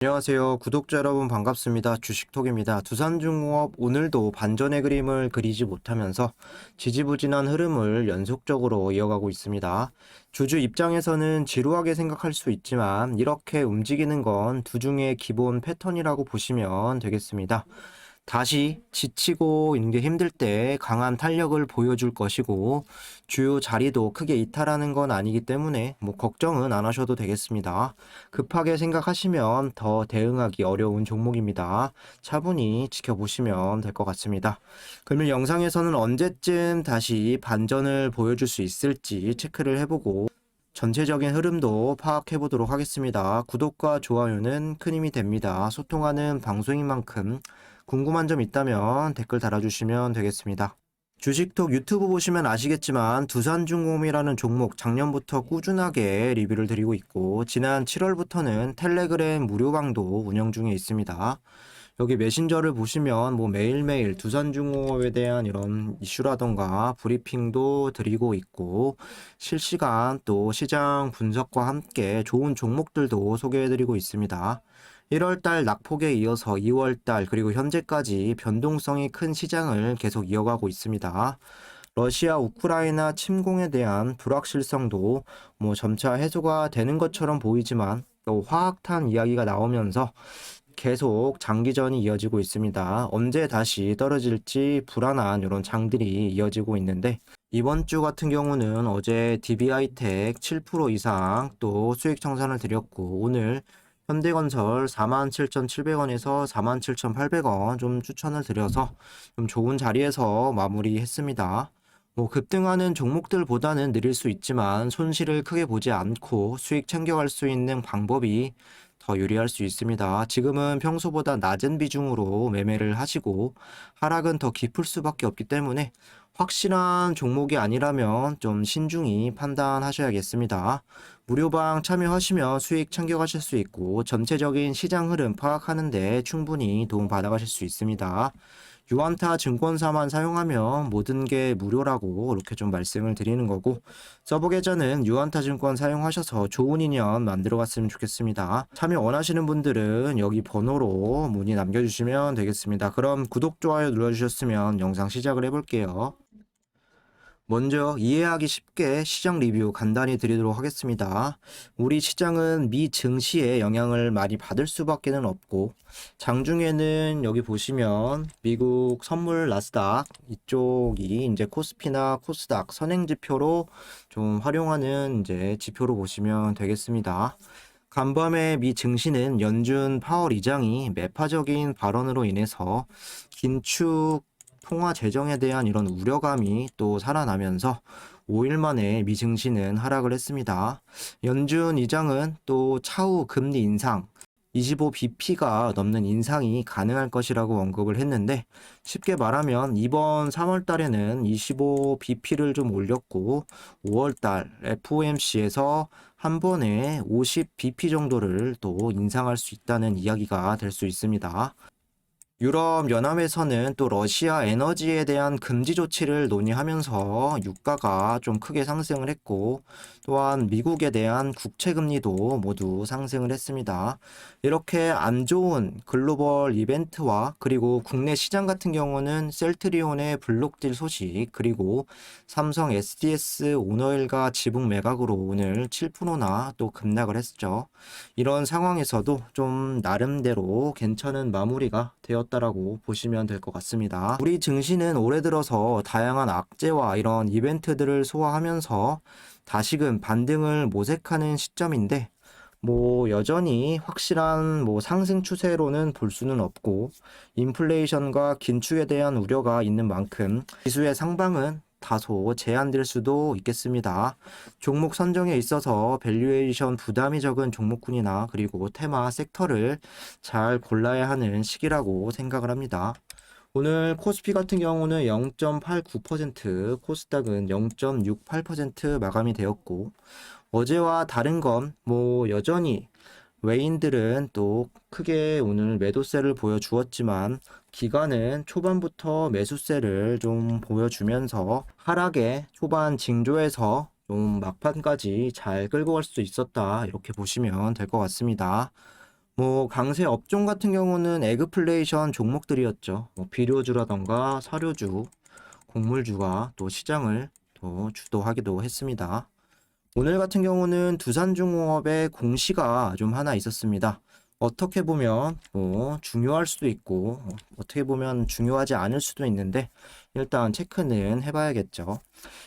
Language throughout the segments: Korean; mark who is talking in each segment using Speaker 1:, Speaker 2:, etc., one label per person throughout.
Speaker 1: 안녕하세요. 구독자 여러분 반갑습니다. 주식톡입니다. 두산중공업 오늘도 반전의 그림을 그리지 못하면서 지지부진한 흐름을 연속적으로 이어가고 있습니다. 주주 입장에서는 지루하게 생각할 수 있지만 이렇게 움직이는 건 두중의 기본 패턴이라고 보시면 되겠습니다. 다시 지치고 있는 게 힘들 때 강한 탄력을 보여줄 것이고 주요 자리도 크게 이탈하는 건 아니기 때문에 걱정은 안 하셔도 되겠습니다. 급하게 생각하시면 더 대응하기 어려운 종목입니다. 차분히 지켜보시면 될 것 같습니다. 그러면 영상에서는 언제쯤 다시 반전을 보여줄 수 있을지 체크를 해보고 전체적인 흐름도 파악해 보도록 하겠습니다. 구독과 좋아요는 큰 힘이 됩니다. 소통하는 방송인 만큼 궁금한 점 있다면 댓글 달아주시면 되겠습니다. 주식톡 유튜브 보시면 아시겠지만 두산중공업이라는 종목 작년부터 꾸준하게 리뷰를 드리고 있고 지난 7월부터는 텔레그램 무료방도 운영 중에 있습니다. 여기 메신저를 보시면 매일매일 두산중공업에 대한 이런 이슈라던가 브리핑도 드리고 있고 실시간 또 시장 분석과 함께 좋은 종목들도 소개해드리고 있습니다. 1월달 낙폭에 이어서 2월달 그리고 현재까지 변동성이 큰 시장을 계속 이어가고 있습니다. 러시아 우크라이나 침공에 대한 불확실성도 점차 해소가 되는 것처럼 보이지만 또 화학탄 이야기가 나오면서 계속 장기전이 이어지고 있습니다. 언제 다시 떨어질지 불안한 이런 장들이 이어지고 있는데 이번 주 같은 경우는 어제 DB하이텍 7% 이상 또 수익 청산을 드렸고 오늘 현대건설 47,700원에서 47,800원 좀 추천을 드려서 좀 좋은 자리에서 마무리했습니다. 급등하는 종목들보다는 느릴 수 있지만 손실을 크게 보지 않고 수익 챙겨갈 수 있는 방법이 더 유리할 수 있습니다. 지금은 평소보다 낮은 비중으로 매매를 하시고 하락은 더 깊을 수밖에 없기 때문에 확실한 종목이 아니라면 좀 신중히 판단하셔야겠습니다. 무료방 참여하시면 수익 챙겨가실 수 있고 전체적인 시장 흐름 파악하는데 충분히 도움 받아가실 수 있습니다. 유안타 증권사만 사용하면 모든 게 무료라고 이렇게 좀 말씀을 드리는 거고 서버 계좌는 유안타 증권 사용하셔서 좋은 인연 만들어 갔으면 좋겠습니다. 참여 원하시는 분들은 여기 번호로 문의 남겨주시면 되겠습니다. 그럼 구독, 좋아요 눌러주셨으면 영상 시작을 해볼게요. 먼저 이해하기 쉽게 시장 리뷰 간단히 드리도록 하겠습니다. 우리 시장은 미 증시의 영향을 많이 받을 수밖에는 없고 장중에는 여기 보시면 미국 선물 나스닥 이쪽이 이제 코스피나 코스닥 선행 지표로 좀 활용하는 이제 지표로 보시면 되겠습니다. 간밤에 미 증시는 연준 파월 의장이 매파적인 발언으로 인해서 긴축 통화 재정에 대한 이런 우려감이 또 살아나면서 5일 만에 미 증시는 하락을 했습니다. 연준 의장은 또 차후 금리 인상 25bp가 넘는 인상이 가능할 것이라고 언급을 했는데 쉽게 말하면 이번 3월 달에는 25bp를 좀 올렸고 5월 달 FOMC에서 한 번에 50bp 정도를 또 인상할 수 있다는 이야기가 될 수 있습니다. 유럽 연합에서는 또 러시아 에너지에 대한 금지 조치를 논의하면서 유가가 좀 크게 상승을 했고 또한 미국에 대한 국채 금리도 모두 상승을 했습니다. 이렇게 안 좋은 글로벌 이벤트와 그리고 국내 시장 같은 경우는 셀트리온의 블록딜 소식 그리고 삼성 SDS 오너일가 지분 매각으로 오늘 7%나 또 급락을 했죠. 이런 상황에서도 좀 나름대로 괜찮은 마무리가 되었다라고 보시면 될 것 같습니다. 우리 증시는 올해 들어서 다양한 악재와 이런 이벤트들을 소화하면서 다시금 반등을 모색하는 시점인데 여전히 확실한 상승 추세로는 볼 수는 없고 인플레이션과 긴축에 대한 우려가 있는 만큼 지수의 상방은 다소 제한될 수도 있겠습니다. 종목 선정에 있어서 밸류에이션 부담이 적은 종목군이나 그리고 테마 섹터를 잘 골라야 하는 시기라고 생각을 합니다. 오늘 코스피 같은 경우는 0.89%, 코스닥은 0.68% 마감이 되었고 어제와 다른 건 여전히 외인들은 또 크게 오늘 매도세를 보여주었지만 기관은 초반부터 매수세를 좀 보여주면서 하락의 초반 징조에서 좀 막판까지 잘 끌고 갈 수 있었다 이렇게 보시면 될 것 같습니다. 뭐 강세 업종 같은 경우는 에그플레이션 종목들이었죠. 뭐 비료주라던가 사료주, 곡물주가 또 시장을 또 주도하기도 했습니다. 오늘 같은 경우는 두산중공업의 공시가 좀 하나 있었습니다. 어떻게 보면 뭐 중요할 수도 있고 어떻게 보면 중요하지 않을 수도 있는데 일단 체크는 해봐야겠죠.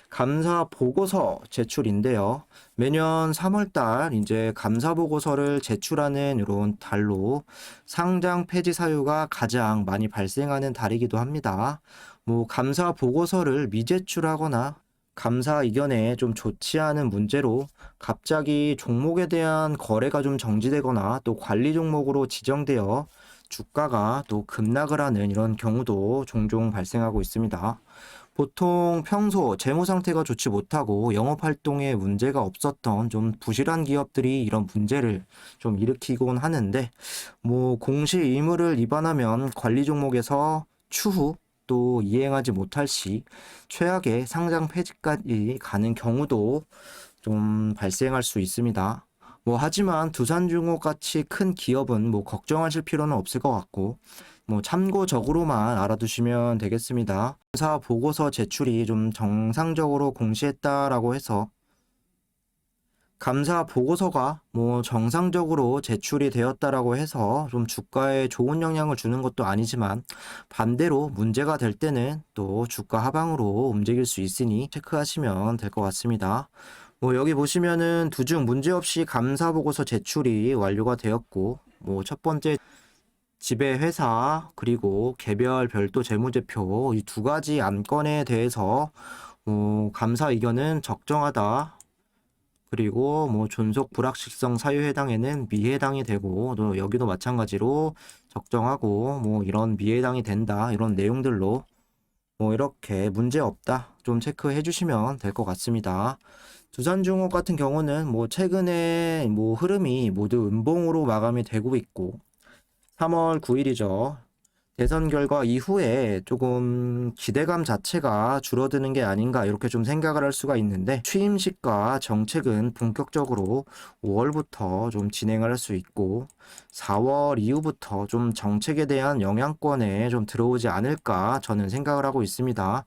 Speaker 1: 감사 보고서 제출인데요. 매년 3월달 이제 감사 보고서를 제출하는 이런 달로 상장 폐지 사유가 가장 많이 발생하는 달이기도 합니다. 뭐 감사 보고서를 미제출하거나 감사 이견에 좀 좋지 않은 문제로 갑자기 종목에 대한 거래가 좀 정지되거나 또 관리 종목으로 지정되어 주가가 또 급락을 하는 이런 경우도 종종 발생하고 있습니다. 보통 평소 재무 상태가 좋지 못하고 영업 활동에 문제가 없었던 좀 부실한 기업들이 이런 문제를 좀 일으키곤 하는데 뭐 공시 의무를 위반하면 관리 종목에서 추후 또 이행하지 못할 시 최악의 상장 폐지까지 가는 경우도 좀 발생할 수 있습니다. 뭐 하지만 두산중업 같이 큰 기업은 뭐 걱정하실 필요는 없을 것 같고 뭐 참고적으로만 알아두시면 되겠습니다. 감사 보고서 제출이 좀 정상적으로 공시했다라고 해서 감사 보고서가 뭐 정상적으로 제출이 되었다라고 해서 좀 주가에 좋은 영향을 주는 것도 아니지만 반대로 문제가 될 때는 또 주가 하방으로 움직일 수 있으니 체크하시면 될 것 같습니다. 뭐 여기 보시면은 두중 문제없이 감사 보고서 제출이 완료가 되었고 뭐 첫 번째 지배 회사 그리고 개별 별도 재무제표 이 두 가지 안건에 대해서 감사 의견은 적정하다. 그리고 뭐 존속 불확실성 사유에 해당에는 미해당이 되고 또 여기도 마찬가지로 적정하고 뭐 이런 미해당이 된다 이런 내용들로 뭐 이렇게 문제 없다 좀 체크해 주시면 될 것 같습니다. 두산중업 같은 경우는 뭐 최근에 뭐 흐름이 모두 음봉으로 마감이 되고 있고 3월 9일이죠. 대선 결과 이후에 조금 기대감 자체가 줄어드는 게 아닌가 이렇게 좀 생각을 할 수가 있는데 취임식과 정책은 본격적으로 5월부터 좀 진행을 할 수 있고 4월 이후부터 좀 정책에 대한 영향권에 좀 들어오지 않을까 저는 생각을 하고 있습니다.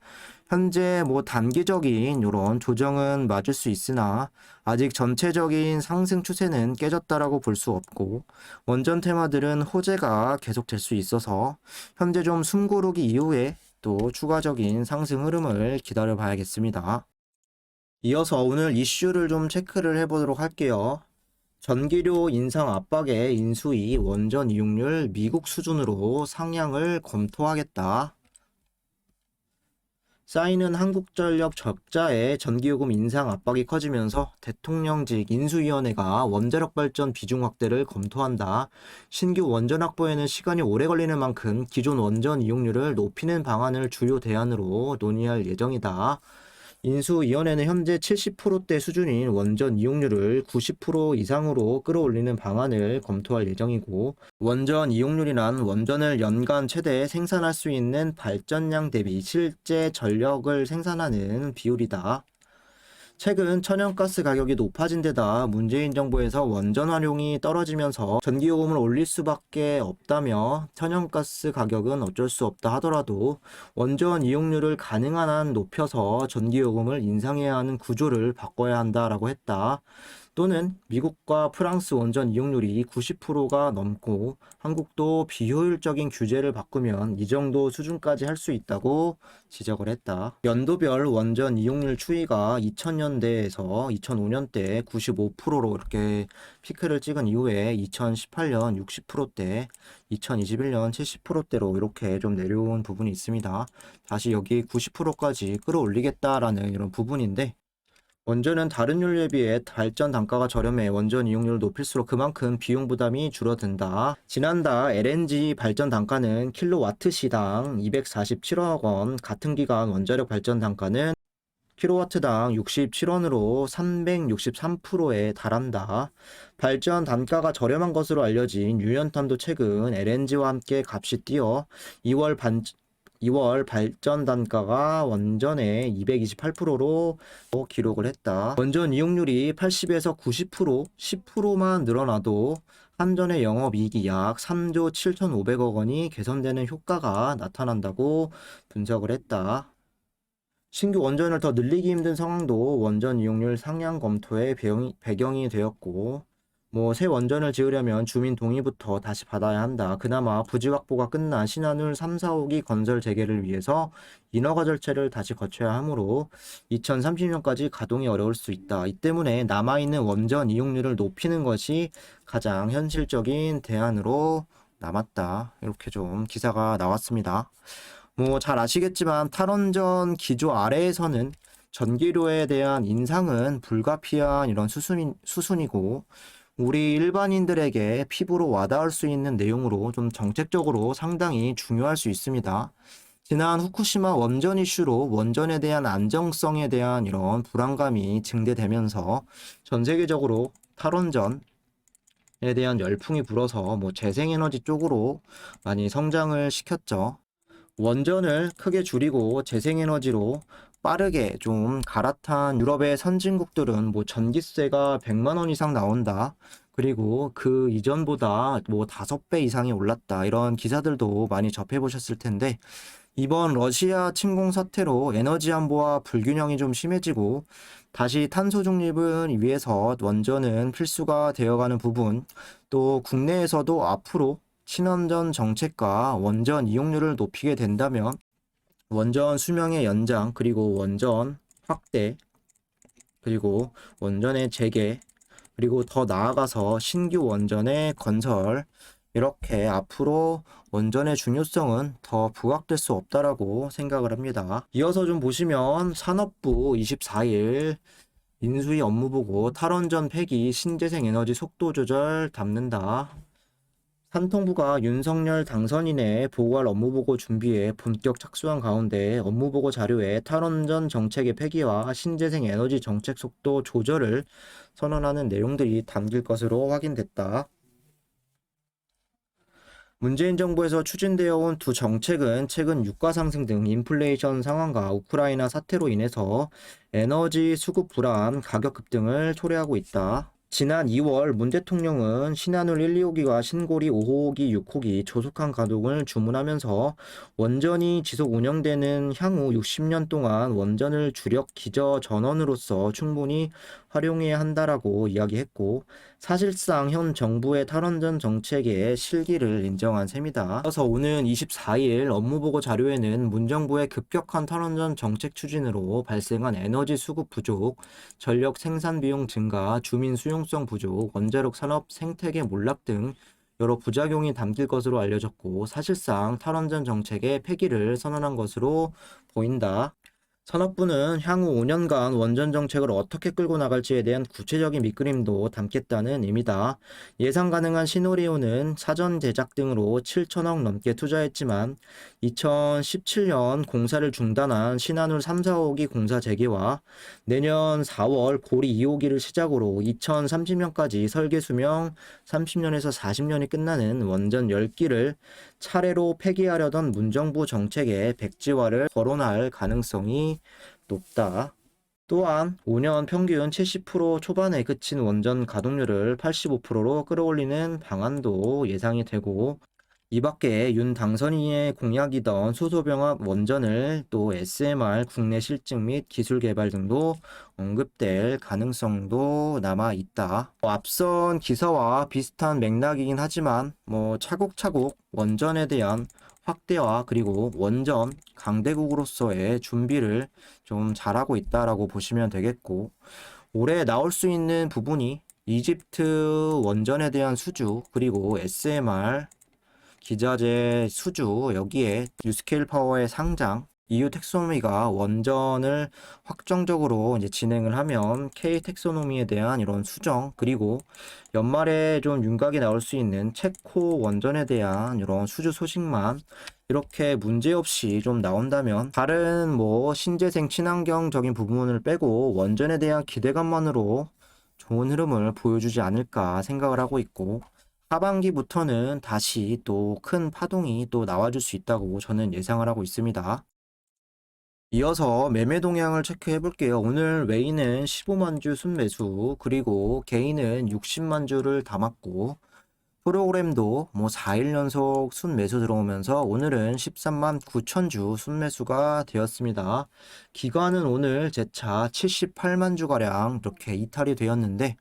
Speaker 1: 현재 뭐 단기적인 이런 조정은 맞을 수 있으나 아직 전체적인 상승 추세는 깨졌다라고 볼 수 없고 원전 테마들은 호재가 계속될 수 있어서 현재 좀 숨고르기 이후에 또 추가적인 상승 흐름을 기다려 봐야겠습니다. 이어서 오늘 이슈를 좀 체크를 해보도록 할게요. 전기료 인상 압박에 인수위 원전 이용률 미국 수준으로 상향을 검토하겠다. 쌓이는 한국전력 적자에 전기요금 인상 압박이 커지면서 대통령직 인수위원회가 원자력 발전 비중 확대를 검토한다. 신규 원전 확보에는 시간이 오래 걸리는 만큼 기존 원전 이용률을 높이는 방안을 주요 대안으로 논의할 예정이다. 인수위원회는 현재 70%대 수준인 원전 이용률을 90% 이상으로 끌어올리는 방안을 검토할 예정이고, 원전 이용률이란 원전을 연간 최대 생산할 수 있는 발전량 대비 실제 전력을 생산하는 비율이다. 최근 천연가스 가격이 높아진 데다 문재인 정부에서 원전 활용이 떨어지면서 전기요금을 올릴 수밖에 없다며 천연가스 가격은 어쩔 수 없다 하더라도 원전 이용률을 가능한 한 높여서 전기요금을 인상해야 하는 구조를 바꿔야 한다라고 했다. 또는 미국과 프랑스 원전 이용률이 90%가 넘고 한국도 비효율적인 규제를 바꾸면 이 정도 수준까지 할 수 있다고 지적을 했다. 연도별 원전 이용률 추이가 2000년대에서 2005년대 95%로 이렇게 피크를 찍은 이후에 2018년 60%대, 2021년 70%대로 이렇게 좀 내려온 부분이 있습니다. 다시 여기 90%까지 끌어올리겠다라는 이런 부분인데 원전은 다른 연료에 비해 발전 단가가 저렴해 원전 이용률을 높일수록 그만큼 비용 부담이 줄어든다. 지난달 LNG 발전 단가는 킬로와트시당 247억 원, 같은 기간 원자력 발전 단가는 킬로와트당 67원으로 363%에 달한다. 발전 단가가 저렴한 것으로 알려진 유연탄도 최근 LNG와 함께 값이 뛰어 2월 발전 단가가 원전의 228%로 기록을 했다. 원전 이용률이 80에서 90%, 10%만 늘어나도 한전의 영업이익이 약 3조 7,500억 원이 개선되는 효과가 나타난다고 분석을 했다. 신규 원전을 더 늘리기 힘든 상황도 원전 이용률 상향 검토의 배경이 되었고, 새 원전을 지으려면 주민 동의부터 다시 받아야 한다. 그나마 부지 확보가 끝난 신한울 3, 4호기 건설 재개를 위해서 인허가 절차를 다시 거쳐야 하므로 2030년까지 가동이 어려울 수 있다. 이 때문에 남아있는 원전 이용률을 높이는 것이 가장 현실적인 대안으로 남았다. 이렇게 좀 기사가 나왔습니다. 잘 아시겠지만 탈원전 기조 아래에서는 전기료에 대한 인상은 불가피한 이런 수순이고, 우리 일반인들에게 피부로 와닿을 수 있는 내용으로 좀 정책적으로 상당히 중요할 수 있습니다. 지난 후쿠시마 원전 이슈로 원전에 대한 안정성에 대한 이런 불안감이 증대되면서 전 세계적으로 탈원전에 대한 열풍이 불어서 재생에너지 쪽으로 많이 성장을 시켰죠. 원전을 크게 줄이고 재생에너지로 빠르게 좀 갈아탄 유럽의 선진국들은 전기세가 100만 원 이상 나온다. 그리고 그 이전보다 5배 이상이 올랐다. 이런 기사들도 많이 접해보셨을 텐데, 이번 러시아 침공 사태로 에너지 안보와 불균형이 좀 심해지고 다시 탄소 중립을 위해서 원전은 필수가 되어가는 부분, 또 국내에서도 앞으로 친원전 정책과 원전 이용률을 높이게 된다면 원전 수명의 연장, 그리고 원전 확대, 그리고 원전의 재개, 그리고 더 나아가서 신규 원전의 건설, 이렇게 앞으로 원전의 중요성은 더 부각될 수 없다라고 생각을 합니다. 이어서 좀 보시면 산업부 24일 인수위 업무보고 탈원전 폐기 신재생 에너지 속도 조절 담는다. 산통부가 윤석열 당선인의 보고할 업무보고 준비에 본격 착수한 가운데 업무보고 자료에 탈원전 정책의 폐기와 신재생 에너지 정책 속도 조절을 선언하는 내용들이 담길 것으로 확인됐다. 문재인 정부에서 추진되어 온 두 정책은 최근 유가 상승 등 인플레이션 상황과 우크라이나 사태로 인해서 에너지 수급 불안, 가격 급등을 초래하고 있다. 지난 2월 문 대통령은 신한울 1, 2호기와 신고리 5호기, 6호기 조속한 가동을 주문하면서 원전이 지속 운영되는 향후 60년 동안 원전을 주력 기저 전원으로서 충분히 활용해야 한다라고 이야기했고, 사실상 현 정부의 탈원전 정책의 실기를 인정한 셈이다. 그래서 오는 24일 업무보고 자료에는 문정부의 급격한 탈원전 정책 추진으로 발생한 에너지 수급 부족, 전력 생산 비용 증가, 주민 수용성 부족, 원자력 산업 생태계 몰락 등 여러 부작용이 담길 것으로 알려졌고, 사실상 탈원전 정책의 폐기를 선언한 것으로 보인다. 산업부는 향후 5년간 원전 정책을 어떻게 끌고 나갈지에 대한 구체적인 밑그림도 담겠다는 의미다. 예상 가능한 시나리오는 사전 제작 등으로 7천억 넘게 투자했지만 2017년 공사를 중단한 신한울 3, 4호기 공사 재개와 내년 4월 고리 2호기를 시작으로 2030년까지 설계 수명 30년에서 40년이 끝나는 원전 10기를 차례로 폐기하려던 문정부 정책의 백지화를 거론할 가능성이 높다. 또한 5년 평균 70% 초반에 그친 원전 가동률을 85%로 끌어올리는 방안도 예상이 되고, 이 밖에 윤 당선인의 공약이던 수소병합 원전을 또 SMR 국내 실증 및 기술 개발 등도 언급될 가능성도 남아 있다. 앞선 기사와 비슷한 맥락이긴 하지만 차곡차곡 원전에 대한 확대와 그리고 원전 강대국으로서의 준비를 좀 잘하고 있다라고 보시면 되겠고, 올해 나올 수 있는 부분이 이집트 원전에 대한 수주, 그리고 SMR 기자재 수주, 여기에 뉴스케일 파워의 상장, EU 텍소노미가 원전을 확정적으로 이제 진행을 하면 K 텍소노미에 대한 이런 수정, 그리고 연말에 좀 윤곽이 나올 수 있는 체코 원전에 대한 이런 수주 소식만 이렇게 문제없이 좀 나온다면, 다른 신재생 친환경적인 부분을 빼고 원전에 대한 기대감만으로 좋은 흐름을 보여주지 않을까 생각을 하고 있고, 하반기부터는 다시 또 큰 파동이 또 나와줄 수 있다고 저는 예상을 하고 있습니다. 이어서 매매 동향을 체크해 볼게요. 오늘 외인은 15만 주 순매수, 그리고 개인은 60만 주를 담았고, 프로그램도 뭐 4일 연속 순매수 들어오면서 오늘은 13만 9천 주 순매수가 되었습니다. 기관은 오늘 재차 78만 주가량 이렇게 이탈이 되었는데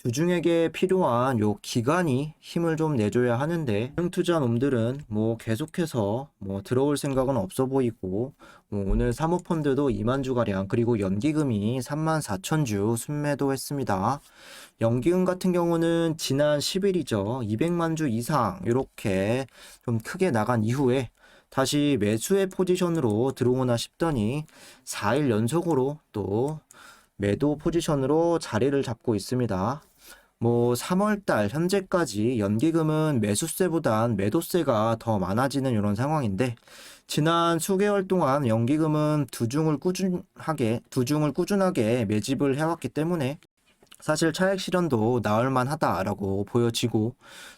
Speaker 1: 주중에게 필요한 요 기간이 힘을 좀 내줘야 하는데 투자 놈들은 뭐 계속해서 뭐 들어올 생각은 없어 보이고 오늘 사모펀드도 2만 주가량 그리고 연기금이 3만 4천 주 순매도 했습니다. 연기금 같은 경우는 지난 10일이죠. 200만 주 이상 이렇게 좀 크게 나간 이후에 다시 매수의 포지션으로 들어오나 싶더니 4일 연속으로 또 매도 포지션으로 자리를 잡고 있습니다. 뭐 3월달 현재까지 연기금은 매수세보단 매도세가 더 많아지는 이런 상황인데 지난 수개월 동안 연기금은 두 중을 꾸준하게 매집을 해왔기 때문에 사실 차액 실현도 나을 만하다라고 보여지고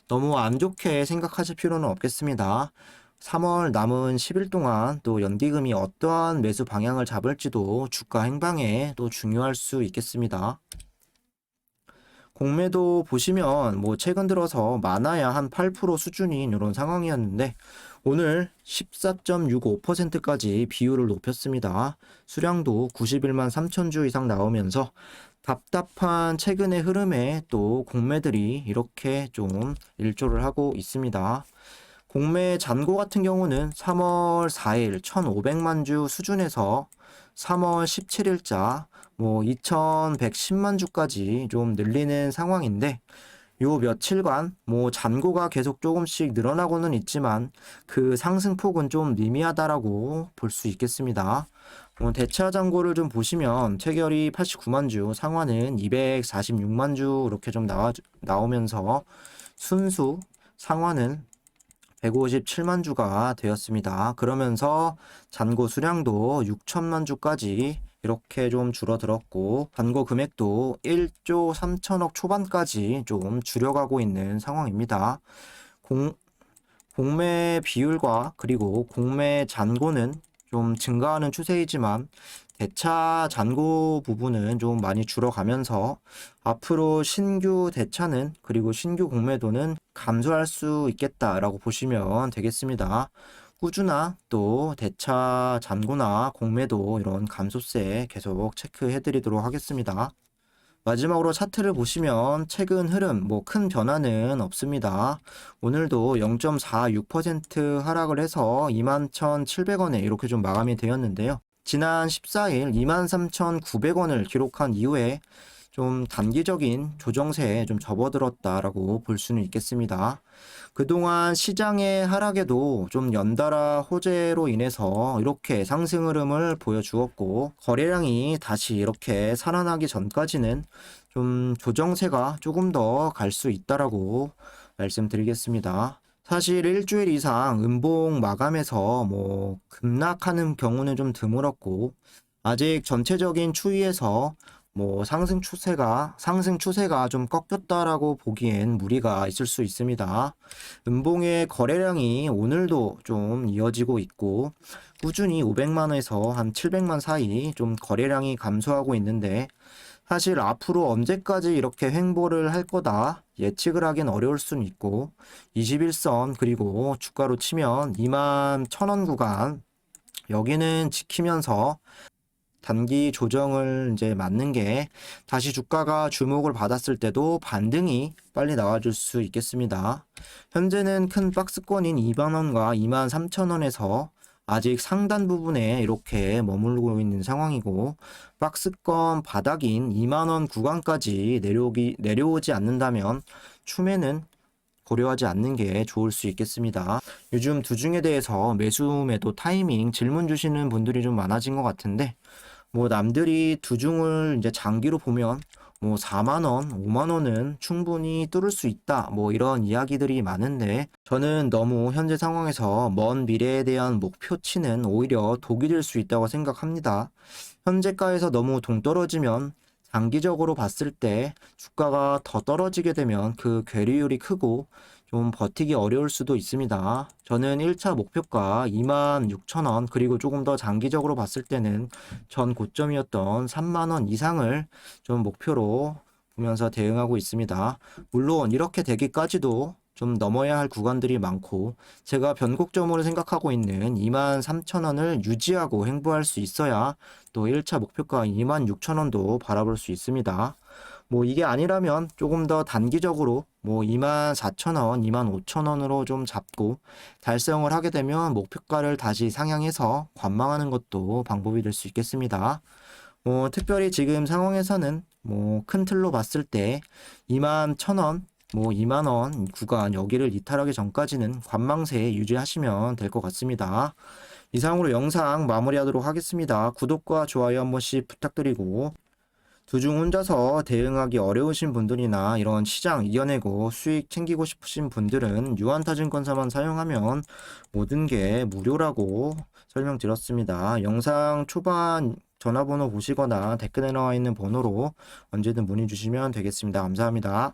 Speaker 1: 너무 안 좋게 생각하실 필요는 없겠습니다. 3월 남은 10일 동안 또 연기금이 어떠한 매수 방향을 잡을지도 주가 행방에 또 중요할 수 있겠습니다. 공매도 보시면 뭐 최근 들어서 많아야 한 8% 수준인 이런 상황이었는데 오늘 14.65%까지 비율을 높였습니다. 수량도 91만 3천 주 이상 나오면서 답답한 최근의 흐름에 또 공매들이 이렇게 좀 일조를 하고 있습니다. 공매 잔고 같은 경우는 3월 4일 1,500만 주 수준에서 3월 17일자 뭐 2,110만 주까지 좀 늘리는 상황인데 요 며칠간 뭐 잔고가 계속 조금씩 늘어나고는 있지만 그 상승폭은 좀 미미하다라고 볼 수 있겠습니다. 대차 잔고를 좀 보시면 체결이 89만 주, 상환은 246만 주 이렇게 좀 나오면서 순수 상환은 157만 주가 되었습니다. 그러면서 잔고 수량도 6천만 주까지 이렇게 좀 줄어들었고 잔고 금액도 1조 3천억 초반까지 좀 줄여가고 있는 상황입니다. 공매 비율과 그리고 공매 잔고는 좀 증가하는 추세이지만 대차 잔고 부분은 좀 많이 줄어가면서 앞으로 신규 대차는 그리고 신규 공매도는 감소할 수 있겠다라고 보시면 되겠습니다. 꾸준한 또 대차 잔고나 공매도 이런 감소세 계속 체크해 드리도록 하겠습니다. 마지막으로 차트를 보시면 최근 흐름 뭐 큰 변화는 없습니다. 오늘도 0.46% 하락을 해서 21,700원에 이렇게 좀 마감이 되었는데요. 지난 14일 23,900원을 기록한 이후에 좀 단기적인 조정세에 좀 접어들었다라고 볼 수는 있겠습니다. 그동안 시장의 하락에도 좀 연달아 호재로 인해서 이렇게 상승 흐름을 보여주었고 거래량이 다시 이렇게 살아나기 전까지는 좀 조정세가 조금 더 갈 수 있다라고 말씀드리겠습니다. 사실 일주일 이상 음봉 마감해서 뭐 급락하는 경우는 좀 드물었고 아직 전체적인 추이에서 뭐 상승 추세가 좀 꺾였다라고 보기엔 무리가 있을 수 있습니다. 음봉의 거래량이 오늘도 좀 이어지고 있고 꾸준히 500만 원에서 한 700만 사이 좀 거래량이 감소하고 있는데 사실 앞으로 언제까지 이렇게 횡보를 할 거다 예측을 하긴 어려울 수는 있고 21선 그리고 주가로 치면 2만 1,000원 구간 여기는 지키면서 단기 조정을 이제 맞는 게 다시 주가가 주목을 받았을 때도 반등이 빨리 나와줄 수 있겠습니다. 현재는 큰 박스권인 2만원과 23,000원에서 아직 상단 부분에 이렇게 머물고 있는 상황이고 박스권 바닥인 2만원 구간까지 내려오지 않는다면 추매는 고려하지 않는 게 좋을 수 있겠습니다. 요즘 두중에 대해서 매수 매도 타이밍 질문 주시는 분들이 좀 많아진 것 같은데 뭐 남들이 두중을 이제 장기로 보면 뭐 4만원, 5만원은 충분히 뚫을 수 있다 뭐 이런 이야기들이 많은데 저는 너무 현재 상황에서 먼 미래에 대한 목표치는 오히려 독이 될 수 있다고 생각합니다. 현재가에서 너무 동떨어지면 장기적으로 봤을 때 주가가 더 떨어지게 되면 그 괴리율이 크고 좀 버티기 어려울 수도 있습니다. 저는 1차 목표가 26,000원 그리고 조금 더 장기적으로 봤을 때는 전 고점이었던 3만원 이상을 좀 목표로 보면서 대응하고 있습니다. 물론 이렇게 되기까지도 좀 넘어야 할 구간들이 많고 제가 변곡점으로 생각하고 있는 23,000원을 유지하고 행보할 수 있어야 또 1차 목표가 26,000원도 바라볼 수 있습니다. 뭐 이게 아니라면 조금 더 단기적으로 뭐 24,000원, 25,000원으로 좀 잡고 달성을 하게 되면 목표가를 다시 상향해서 관망하는 것도 방법이 될 수 있겠습니다. 특별히 지금 상황에서는 뭐 큰 틀로 봤을 때 21,000원, 뭐 2만 원 구간 여기를 이탈하기 전까지는 관망세 유지하시면 될 것 같습니다. 이상으로 영상 마무리하도록 하겠습니다. 구독과 좋아요 한 번씩 부탁드리고 두중 혼자서 대응하기 어려우신 분들이나 이런 시장 이겨내고 수익 챙기고 싶으신 분들은 유한타증권사만 사용하면 모든 게 무료라고 설명드렸습니다. 영상 초반 전화번호 보시거나 댓글에 나와 있는 번호로 언제든 문의 주시면 되겠습니다. 감사합니다.